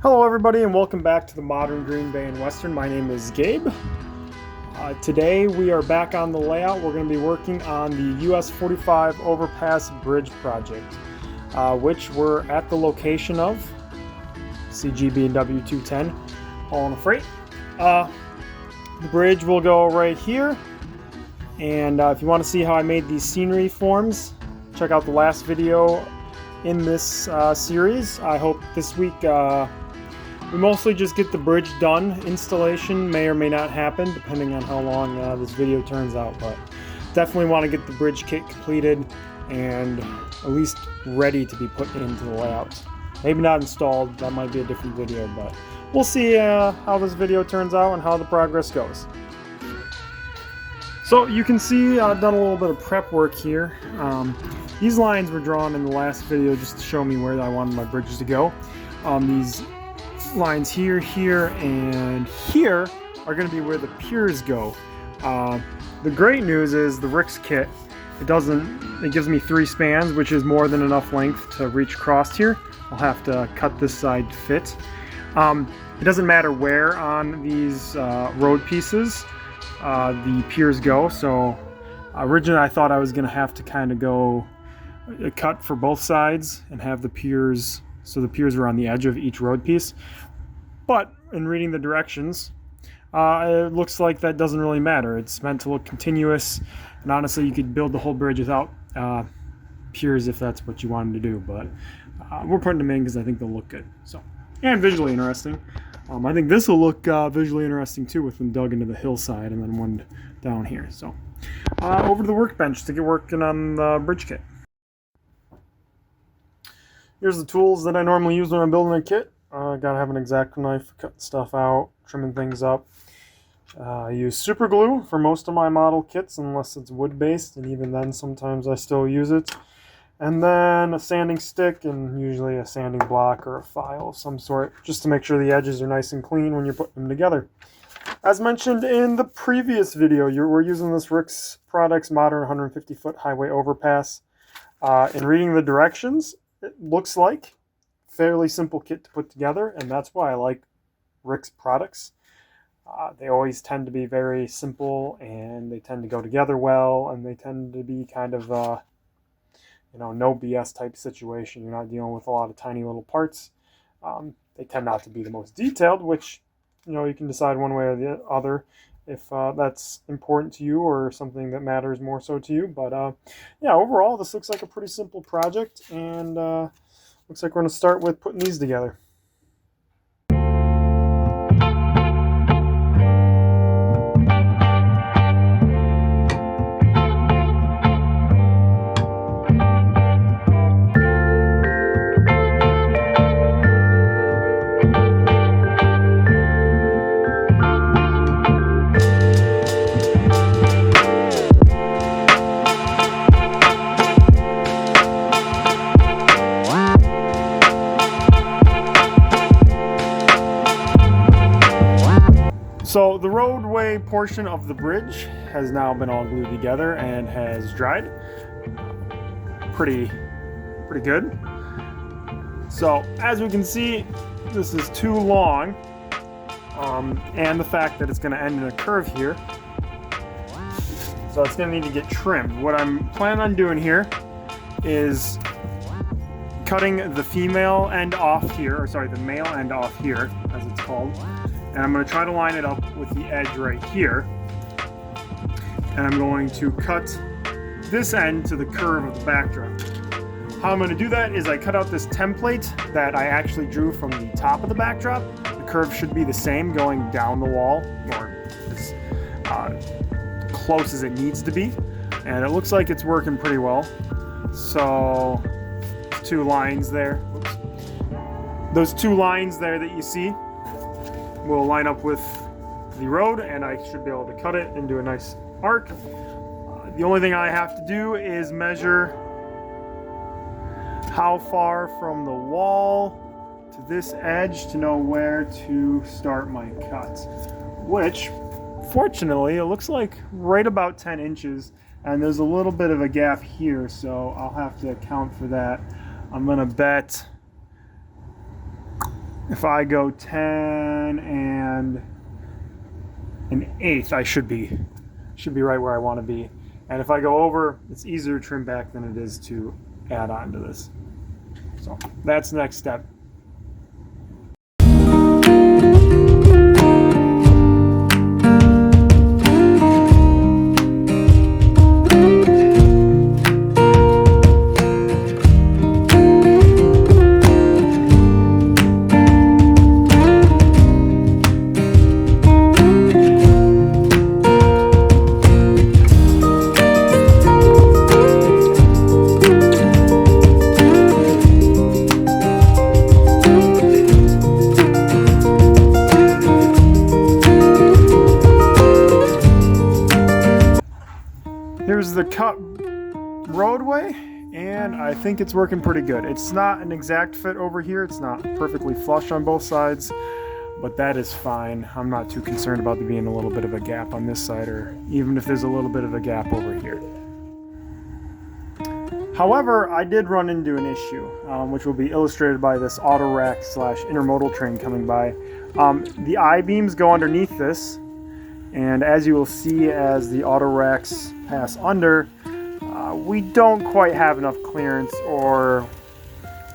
Hello everybody and welcome back to the Modern Green Bay and Western. My name is Gabe. Today we are back on the layout. We're going to be working on the US 45 Overpass Bridge project, which we're at the location of CGB and W210 hauling a freight. The bridge will go right here, and if you want to see how I made these scenery forms, check out the last video in this series. I hope this week we mostly just get the bridge done. Installation may or may not happen depending on how long this video turns out, but definitely want to get the bridge kit completed and at least ready to be put into the layout. Maybe not installed, that might be a different video, but we'll see how this video turns out and how the progress goes. So you can see I've done a little bit of prep work here. These lines were drawn in the last video just to show me where I wanted my bridges to go. These lines here, here, and here are going to be where the piers go. The great news is the Rix kit, it gives me 3 spans, which is more than enough length to reach across here. I'll have to cut this side to fit. It doesn't matter where on these road pieces the piers go, so originally I thought I was going to have to kind of go cut for both sides and have the piers, so the piers are on the edge of each road piece. But in reading the directions, it looks like that doesn't really matter. It's meant to look continuous, and honestly you could build the whole bridge without piers if that's what you wanted to do, but we're putting them in because I think they'll look good. So, and visually interesting. I think this will look visually interesting too, with them dug into the hillside and then one down here. So over to the workbench to get working on the bridge kit. Here's the tools that I normally use when I'm building a kit. Gotta have an X-Acto knife for cutting stuff out, trimming things up. I use super glue for most of my model kits unless it's wood based, and even then sometimes I still use it. And then a sanding stick and usually a sanding block or a file of some sort, just to make sure the edges are nice and clean when you're putting them together. As mentioned in the previous video, we're using this Rix Products Modern 150-foot highway overpass. In reading the directions, it looks like fairly simple kit to put together, and that's why I like Rix products. They always tend to be very simple, and they tend to go together well, and they tend to be kind of no BS type situation. You're not dealing with a lot of tiny little parts. They tend not to be the most detailed, which you can decide one way or the other if that's important to you or something that matters more so to you. But yeah, overall this looks like a pretty simple project, and looks like we're going to start with putting these together. So the roadway portion of the bridge has now been all glued together and has dried. Pretty good. So as we can see, this is too long, and the fact that it's going to end in a curve here, so it's going to need to get trimmed. What I'm planning on doing here is cutting the female end off here, or sorry, the male end off here, as it's called. And I'm going to try to line it up with the edge right here. And I'm going to cut this end to the curve of the backdrop. How I'm going to do that is I cut out this template that I actually drew from the top of the backdrop. The curve should be the same going down the wall, or as close as it needs to be. And it looks like it's working pretty well. So, 2 lines there. Oops. Those 2 lines there that you see will line up with the road, and I should be able to cut it and do a nice arc. The only thing I have to do is measure how far from the wall to this edge to know where to start my cut, which fortunately it looks like right about 10 inches, and there's a little bit of a gap here, so I'll have to account for that. I'm gonna bet if I go 10 and an eighth, I should be right where I want to be. And if I go over, it's easier to trim back than it is to add on to this. So that's the next step. Here's the cut roadway, and I think it's working pretty good. It's not an exact fit over here. It's not perfectly flush on both sides, but that is fine. I'm not too concerned about there being a little bit of a gap on this side, or even if there's a little bit of a gap over here. However, I did run into an issue, which will be illustrated by this auto rack / intermodal train coming by. The I-beams go underneath this, and as you will see as the auto racks pass under, we don't quite have enough clearance, or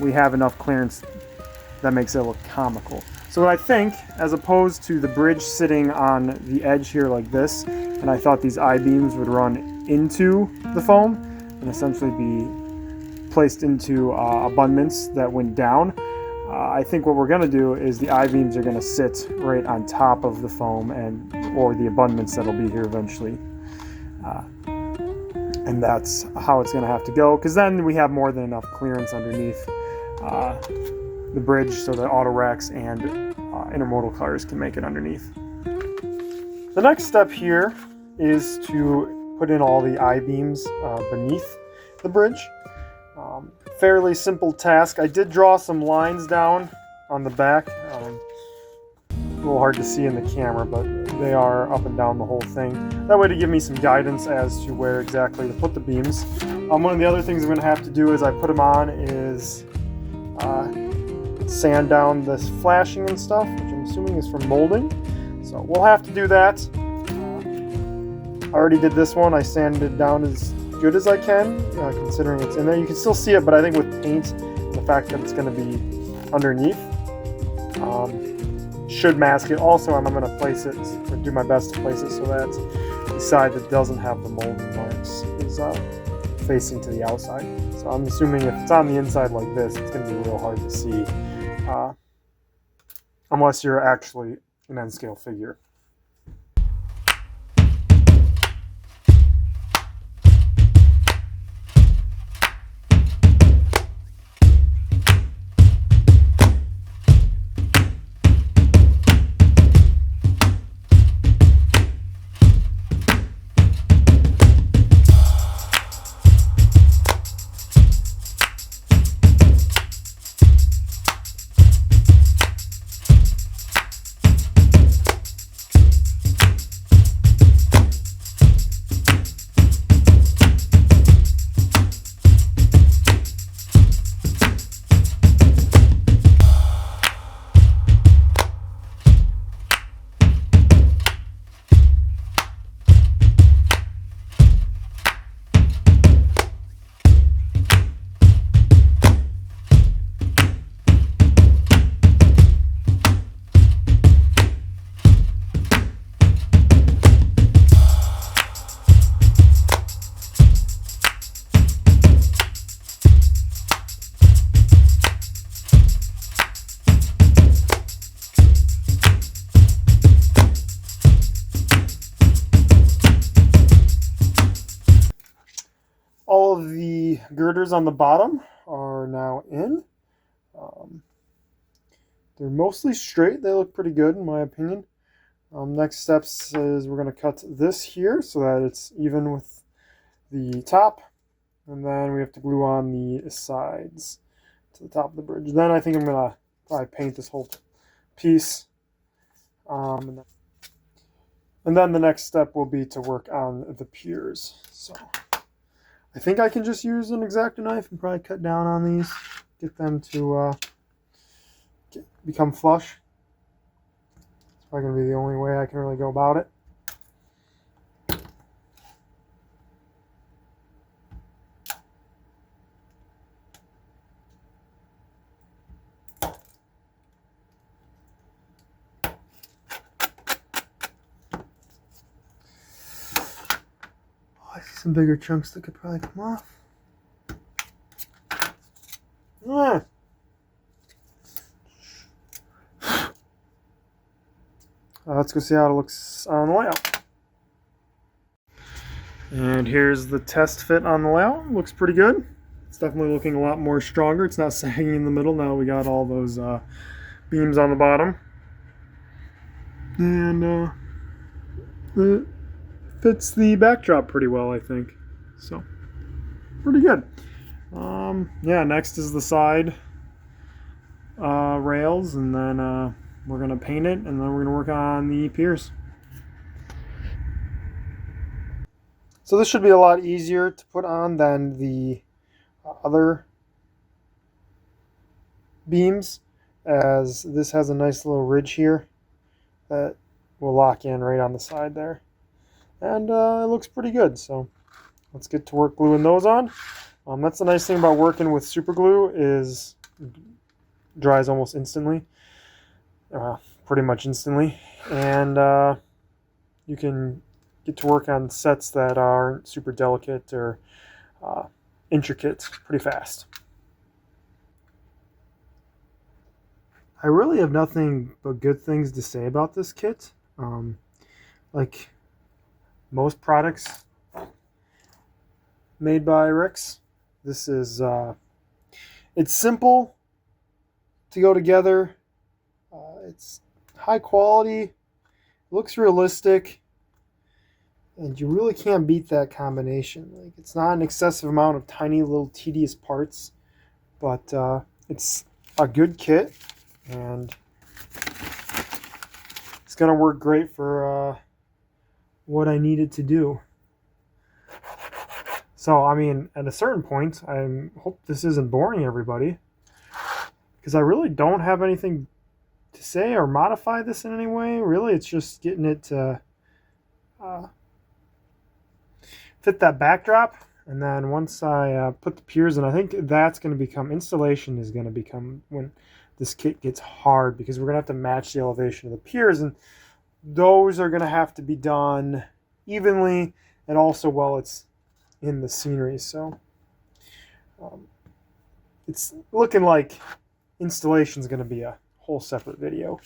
we have enough clearance that makes it look comical. So what I think, as opposed to the bridge sitting on the edge here like this, and I thought these I-beams would run into the foam and essentially be placed into abutments that went down, I think what we're going to do is the I-beams are going to sit right on top of the foam or the abutments that'll be here eventually. And that's how it's going to have to go, because then we have more than enough clearance underneath the bridge so that auto racks and intermodal cars can make it underneath. The next step here is to put in all the I-beams beneath the bridge. Fairly simple task. I did draw some lines down on the back. A little hard to see in the camera, but they are up and down the whole thing. That way to give me some guidance as to where exactly to put the beams. One of the other things I'm going to have to do as I put them on is sand down this flashing and stuff, which I'm assuming is from molding. So we'll have to do that. I already did this one. I sanded it down as good as I can, considering it's in there. You can still see it, but I think with paint, the fact that it's going to be underneath should mask it. Also, I'm going to place it, or do my best to place it so that the side that doesn't have the molding marks is facing to the outside. So I'm assuming if it's on the inside like this, it's going to be real hard to see, unless you're actually an N-scale figure. All of the girders on the bottom are now in. They're mostly straight. They look pretty good in my opinion. Next steps is we're going to cut this here so that it's even with the top. And then we have to glue on the sides to the top of the bridge. Then I think I'm going to probably paint this whole piece. And then the next step will be to work on the piers. So I think I can just use an X-Acto knife and probably cut down on these, get them to become flush. It's probably going to be the only way I can really go about it. I see some bigger chunks that could probably come off. Let's go see how it looks on the layout. And here's the test fit on the layout. Looks pretty good. It's definitely looking a lot more stronger. It's not sagging in the middle. Now we got all those beams on the bottom. And it fits the backdrop pretty well, I think. So, pretty good. Yeah, next is the side rails, and then we're going to paint it, and then we're going to work on the piers. So this should be a lot easier to put on than the other beams, as this has a nice little ridge here that will lock in right on the side there. And it looks pretty good, so let's get to work gluing those on. That's the nice thing about working with super glue, is it dries almost instantly, pretty much instantly, and you can get to work on sets that aren't super delicate or intricate pretty fast. I really have nothing but good things to say about this kit. Like most products made by Rix, this is it's simple to go together. It's high quality, looks realistic, and you really can't beat that combination. Like, it's not an excessive amount of tiny little tedious parts, but it's a good kit, and it's gonna work great for what I needed to do. So, I mean, at a certain point, I hope this isn't boring everybody, because I really don't have anything to say or modify this in any way. Really, it's just getting it to fit that backdrop, and then once I put the piers in, I think that's going to become, installation is going to become when this kit gets hard, because we're going to have to match the elevation of the piers, and those are going to have to be done evenly and also while it's in the scenery. So it's looking like installation is going to be a whole separate video.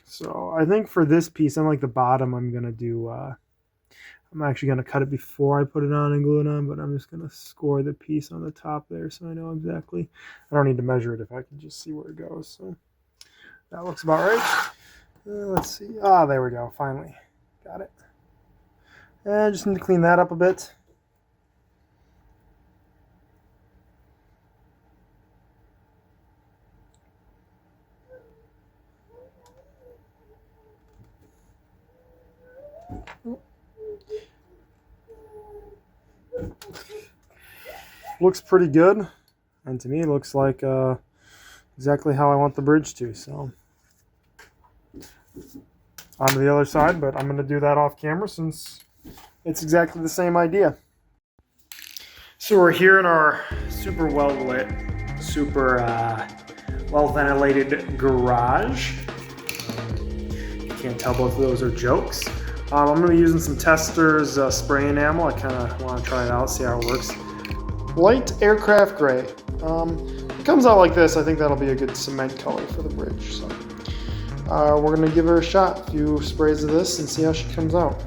So I think for this piece, unlike the bottom, I'm going to do I'm actually going to cut it before I put it on and glue it on, but I'm just going to score the piece on the top there so I know exactly. I don't need to measure it if I can just see where it goes. So that looks about right. Let's see. Ah, there we go. Finally. Got it. And I just need to clean that up a bit. Looks pretty good, and to me it looks like exactly how I want the bridge to. So on to the other side, but I'm going to do that off camera since it's exactly the same idea. So we're here in our super well lit, super well ventilated garage. You can't tell both of those are jokes. I'm going to be using some Testors spray enamel. I kind of want to try it out, see how it works. Light aircraft gray. It comes out like this. I think that'll be a good cement color for the bridge. So we're going to give her a shot, a few sprays of this, and see how she comes out.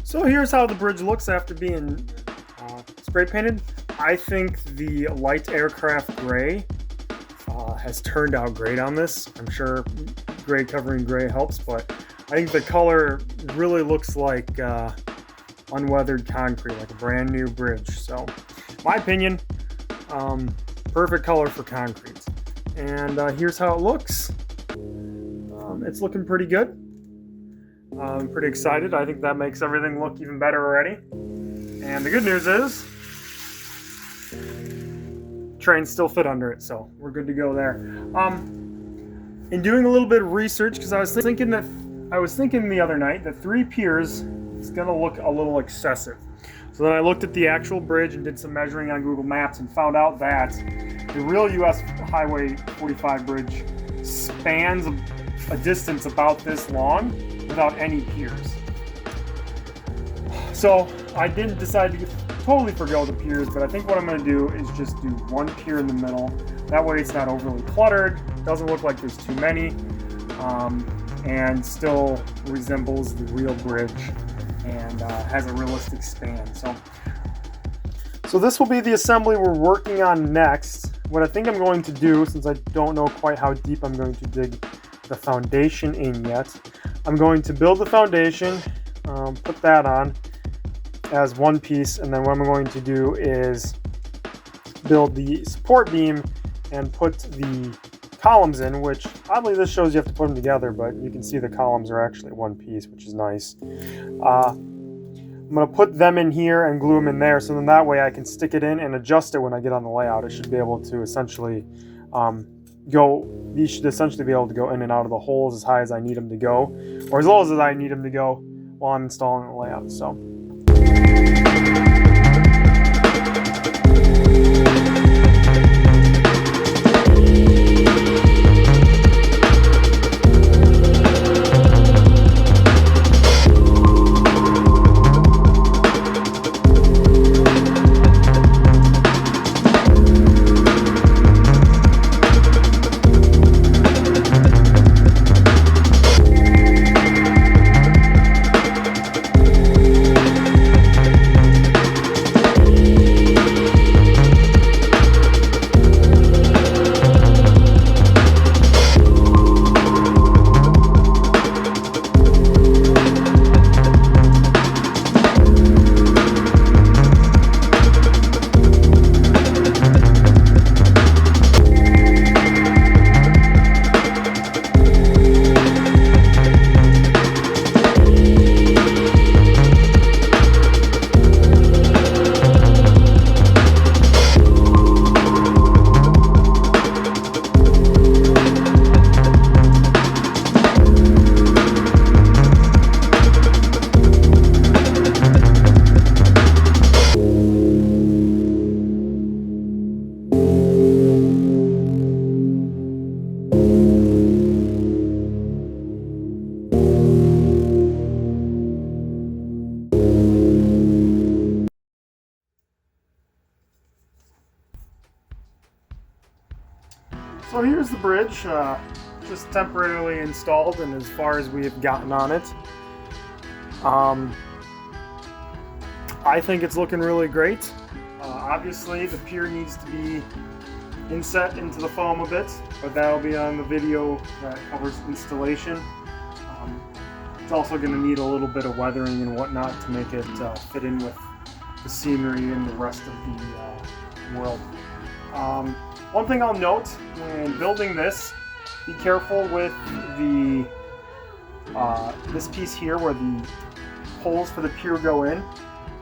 So here's how the bridge looks after being spray painted. I think the light aircraft gray has turned out great on this. I'm sure gray covering gray helps, but I think the color really looks like unweathered concrete, like a brand new bridge. So, my opinion, perfect color for concrete. And here's how it looks. It's looking pretty good. I'm pretty excited. I think that makes everything look even better already. And the good news is, trains still fit under it, so we're good to go there. In doing a little bit of research, because I was thinking the other night that 3 piers is going to look a little excessive. So then I looked at the actual bridge and did some measuring on Google Maps and found out that the real US Highway 45 bridge spans a distance about this long without any piers. So I didn't decide to totally forgo the piers, but I think what I'm going to do is just do 1 pier in the middle. That way it's not overly cluttered, doesn't look like there's too many, and still resembles the real bridge and has a realistic span. So this will be the assembly we're working on next. What I think I'm going to do, since I don't know quite how deep I'm going to dig the foundation in yet, I'm going to build the foundation, put that on as one piece, and then what I'm going to do is build the support beam and put the columns in, which oddly this shows you have to put them together, but you can see the columns are actually one piece, which is nice. I'm going to put them in here and glue them in there, so then that way I can stick it in and adjust it when I get on the layout. It should be able to essentially these should essentially be able to go in and out of the holes as high as I need them to go, or as low as I need them to go while I'm installing the layout. So So here's the bridge, just temporarily installed, and as far as we have gotten on it, I think it's looking really great. Obviously the pier needs to be inset into the foam a bit, but that'll be on the video that covers installation. It's also going to need a little bit of weathering and whatnot to make it fit in with the scenery and the rest of the world. One thing I'll note when building this, be careful with the this piece here where the holes for the pier go in,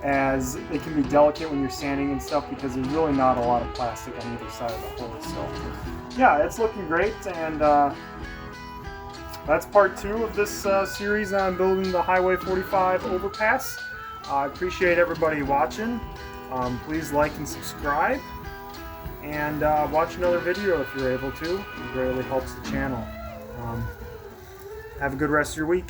as it can be delicate when you're sanding and stuff because there's really not a lot of plastic on either side of the hole. So yeah, it's looking great, and that's part 2 of this series on building the Highway 45 overpass. I appreciate everybody watching. Please like and subscribe, and watch another video if you're able to. It greatly helps the channel. Have a good rest of your week.